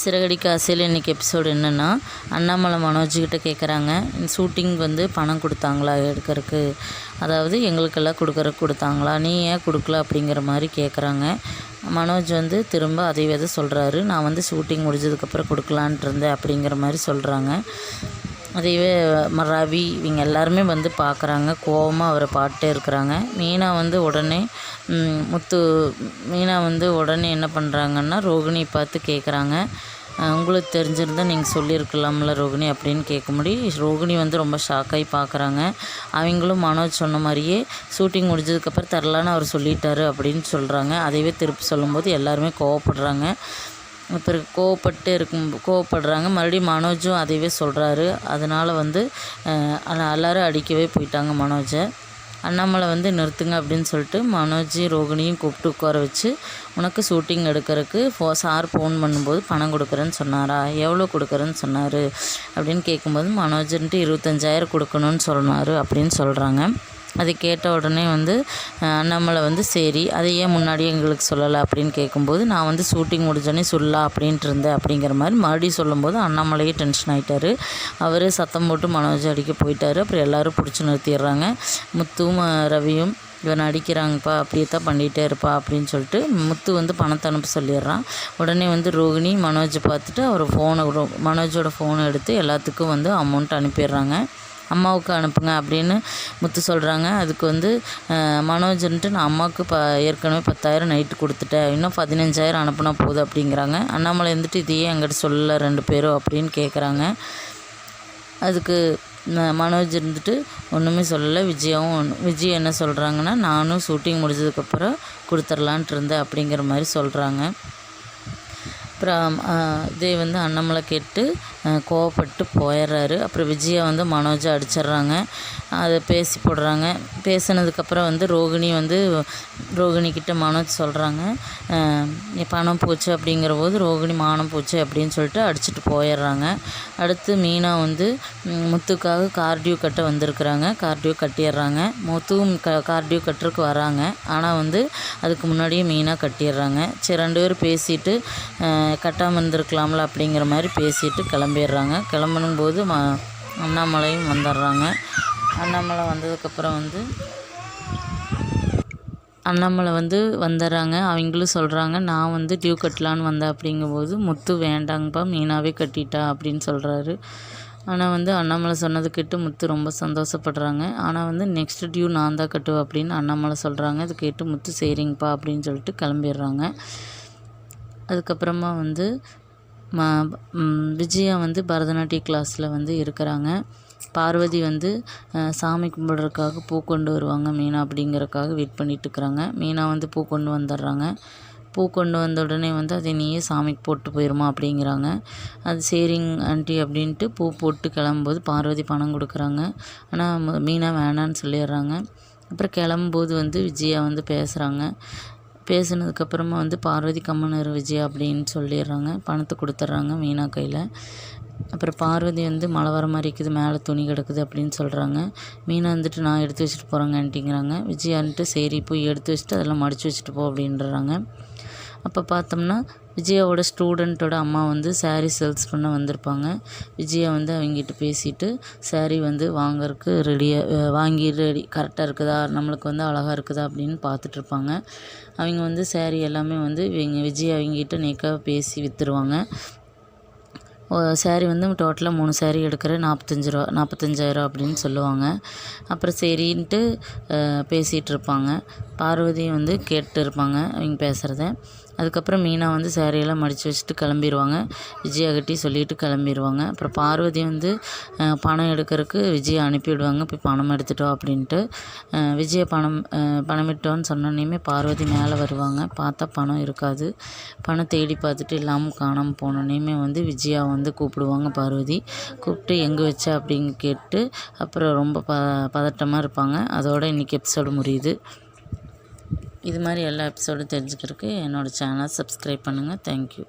சிறகடிக்க ஆசையில் இன்றைக்கி எபிசோடு என்னென்னா, அண்ணாமலை மனோஜ்கிட்ட கேட்குறாங்க, ஷூட்டிங் வந்து பணம் கொடுத்தாங்களா எடுக்கிறதுக்கு, அதாவது எங்களுக்கெல்லாம் கொடுத்தாங்களா, நீ ஏன் கொடுக்கல அப்படிங்கிற மாதிரி கேட்குறாங்க. மனோஜ் வந்து திரும்ப அதே சொல்கிறாரு, நான் வந்து ஷூட்டிங் முடிஞ்சதுக்கப்புறம் கொடுக்கலான்ட்டு இருந்தேன் அப்படிங்கிற மாதிரி சொல்கிறாங்க. அதையவே ரவி இவங்க எல்லாருமே வந்து பார்க்குறாங்க, கோவமாக அவரை பாட்டே இருக்கிறாங்க. மீனா வந்து உடனே மீனா வந்து உடனே என்ன பண்ணுறாங்கன்னா, ரோகிணி பார்த்து கேட்குறாங்க, உங்களுக்கு தெரிஞ்சிருந்தால் நீங்கள் சொல்லியிருக்கலாம்ல ரோகிணி அப்படின்னு கேட்கும்படி ரோகிணி வந்து ரொம்ப ஷாக்காகி பார்க்குறாங்க. அவங்களும் மனோஜ் சொன்ன மாதிரியே ஷூட்டிங் முடிஞ்சதுக்கப்புறம் தரலான்னு அவர் சொல்லிட்டாரு அப்படின்னு சொல்கிறாங்க. அதையவே திருப்பி சொல்லும்போது எல்லாருமே கோவப்படுறாங்க. அப்புறம் கோவப்படுறாங்க. மறுபடியும் மனோஜும் அதையவே சொல்கிறாரு. அதனால் வந்து எல்லோரும் அடிக்கவே போயிட்டாங்க மனோஜை. அண்ணாமலை வந்து நிறுத்துங்க அப்படின்னு சொல்லிட்டு மனோஜையும் ரோகிணியும் கூப்பிட்டு உட்கார வச்சு, உனக்கு ஷூட்டிங் எடுக்கிறதுக்கு சார் ஃபோன் பண்ணும்போது பணம் கொடுக்குறேன்னு சொன்னாரா, எவ்வளோ கொடுக்குறேன்னு சொன்னார் அப்படின்னு கேட்கும்போது மனோஜன்ட்டு 25,000 கொடுக்கணும்னு சொன்னார் அப்படின்னு சொல்கிறாங்க. அதை கேட்ட உடனே வந்து அண்ணாமலை வந்து சரி, அதை ஏன் முன்னாடியே எங்களுக்கு சொல்லலை அப்படின்னு கேட்கும்போது, நான் வந்து ஷூட்டிங் முடிஞ்சோடனே சொல்லலாம் அப்படின்ட்டு இருந்தேன் அப்படிங்கிற மாதிரி மறுபடியும் சொல்லும்போது அண்ணாமலையே டென்ஷன் ஆகிட்டார். அவர் சத்தம் போட்டு மனோஜ் அடிக்க போயிட்டார். அப்புறம் எல்லோரும் பிடிச்சி நிறுத்திடுறாங்க. முத்துவும் ரவியும் இவன் அடிக்கிறாங்கப்பா, அப்படியே தான் பண்ணிகிட்டே இருப்பா அப்படின்னு சொல்லிட்டு முத்து வந்து பணத்தை அனுப்ப சொல்லிடுறான். உடனே வந்து ரோகிணி மனோஜை பார்த்துட்டு அவர் மனோஜோட ஃபோனை எடுத்து எல்லாத்துக்கும் வந்து அமௌண்ட் அனுப்பிடுறாங்க. அம்மாவுக்கு அனுப்புங்க அப்படின்னு முத்து சொல்கிறாங்க. அதுக்கு வந்து மனோஜன்ட்டு நான் அம்மாவுக்கு ஏற்கனவே 10,000 நைட்டு கொடுத்துட்டேன், இன்னும் 15,000 அனுப்புனா போதும் அப்படிங்கிறாங்க. அண்ணாமலை இருந்துட்டு இதையே என்கிட்ட சொல்லலை 2 பேரும் அப்படின்னு கேட்குறாங்க. அதுக்கு மனோஜ் இருந்துட்டு ஒன்றுமே சொல்லலை. விஜய் என்ன சொல்கிறாங்கன்னா, நானும் ஷூட்டிங் முடிஞ்சதுக்கப்புறம் கொடுத்துர்லான்ட்டு இருந்தேன் அப்படிங்கிற மாதிரி சொல்கிறாங்க. அப்புறம் இதே வந்து அண்ணாமலை கேட்டு கோவப்பட்டு போயிடுறாரு. அப்புறம் விஜயா வந்து மனோஜை அடிச்சிட்றாங்க. அதை பேசி போடுறாங்க. பேசினதுக்கப்புறம் வந்து ரோகிணிக்கிட்ட மனோஜ் சொல்கிறாங்க, பணம் போச்சு அப்படிங்கிற போது ரோகிணி மானம் போச்சு அப்படின்னு சொல்லிட்டு அடிச்சுட்டு போயிடுறாங்க. அடுத்து மீனா வந்து முத்துக்காக கார்டியோ கட்ட வந்திருக்கிறாங்க. கார்டியோ கட்டிடுறாங்க. முத்துவும் கார்டியோ கட்டுறதுக்கு வராங்க. ஆனால் வந்து அதுக்கு முன்னாடியே மீனா கட்டிடுறாங்க. சரி 2 பேரும் பேசிட்டு கட்டாமல் இருந்திருக்கலாம்ல அப்படிங்கிற மாதிரி பேசிட்டு கிளம்பிடுறாங்க. கிளம்பும்போது அண்ணாமலையும் வந்துடுறாங்க. அண்ணாமலை வந்துடுறாங்க. அவங்களும் சொல்கிறாங்க, நான் வந்து டியூ கட்டலான்னு வந்தேன் அப்படிங்கும்போது முத்து வேண்டாங்கப்பா, மீனாவே கட்டிட்டா அப்படின்னு சொல்கிறாரு. ஆனால் வந்து அண்ணாமலை சொன்னது கேட்டு முத்து ரொம்ப சந்தோஷப்படுறாங்க. ஆனால் வந்து நெக்ஸ்ட் டியூ நான் தான் கட்டுவேன் அப்படின்னு அண்ணாமலை சொல்கிறாங்க. அது கேட்டு முத்து சரிங்கப்பா அப்படின்னு சொல்லிட்டு கிளம்பிடுறாங்க. அதுக்கப்புறமா வந்து விஜயா வந்து பரதநாட்டிய கிளாஸில் வந்து இருக்கிறாங்க. பார்வதி வந்து சாமி கும்பிட்றதுக்காக பூ கொண்டு வருவாங்க மீனா அப்படிங்கிறதுக்காக வெயிட் பண்ணிகிட்டு இருக்கிறாங்க. மீனா வந்து பூ கொண்டு வந்துடுறாங்க. பூ கொண்டு வந்த உடனே வந்து அதை நீயே சாமிக்கு போட்டு போயிடுமா அப்படிங்கிறாங்க. அது சரிங்க ஆண்டி அப்படின்ட்டு பூ போட்டு கிளம்பும்போது பார்வதி பணம் கொடுக்குறாங்க. ஆனால் மீனா வேணான்னு சொல்லிடுறாங்க. அப்புறம் கிளம்பும்போது வந்து விஜயா வந்து பேசுகிறாங்க. பேசினதுக்கப்புறமா வந்து பார்வதி கம்மனூர் விஜயா அப்படின்னு சொல்லிடுறாங்க. பணத்தை கொடுத்துட்றாங்க மீனா கையில். அப்புறம் பார்வதி வந்து மழை வர மாதிரி இருக்குது, மேலே துணி கிடக்குது அப்படின்னு சொல்கிறாங்க. மீனா வந்துட்டு நான் எடுத்து வச்சுட்டு போகிறேங்க ஆண்டிங்கிறாங்க. விஜயான்ட்டு சரி போய் எடுத்து வச்சுட்டு அதெல்லாம் மடித்து வச்சுட்டு போ அப்படின்றாங்க. அப்போ பார்த்தோம்னா விஜயாவோட ஸ்டூடெண்ட்டோட அம்மா வந்து சாரீ சேல்ஸ் பண்ண வந்திருப்பாங்க. விஜயா வந்து அவங்ககிட்ட பேசிவிட்டு சாரீ வந்து வாங்கறதுக்கு ரெடி கரெக்டாக இருக்குதா, நம்மளுக்கு வந்து அழகாக இருக்குதா அப்படின்னு பார்த்துட்ருப்பாங்க. அவங்க வந்து சாரீ எல்லாமே வந்து விஜயா அவங்ககிட்ட நேக்காக பேசி விற்றுருவாங்க. சாரீ வந்து டோட்டலாக 3 சாரீ எடுக்கிறேன், 45,000 அப்படின்னு சொல்லுவாங்க. அப்புறம் சரின்ட்டு பேசிகிட்ருப்பாங்க. பார்வதியும் வந்து கேட்டு இருப்பாங்க அவங்க பேசுகிறத. அதுக்கப்புறம் மீனா வந்து சாரியெல்லாம் மடித்து வச்சுட்டு கிளம்பிடுவாங்க. விஜயாகிட்டே சொல்லிவிட்டு கிளம்பிடுவாங்க. அப்புறம் பார்வதி வந்து பணம் எடுக்கிறதுக்கு விஜயை அனுப்பிவிடுவாங்க, போய் பணம் எடுத்துட்டோம் அப்படின்ட்டு. விஜயை பணம் விட்டோன்னு சொன்னோன்னே பார்வதி மேலே வருவாங்க. பார்த்தா பணம் இருக்காது. பணம் தேடி பார்த்துட்டு இல்லாமல் காணாமல் போனோன்னே வந்து விஜயா வந்து கூப்பிடுவாங்க. பார்வதி கூப்பிட்டு எங்கே வச்ச அப்படின்னு கேட்டு அப்புறம் ரொம்ப பதட்டமாக இருப்பாங்க. அதோடு இன்றைக்கி எபிசோடு முடியுது. இது மாதிரி எல்லா எபிசோடும் தெரிஞ்சுக்கிறதுக்கு என்னோடய சேனலை சப்ஸ்கிரைப் பண்ணுங்கள். தேங்க்யூ.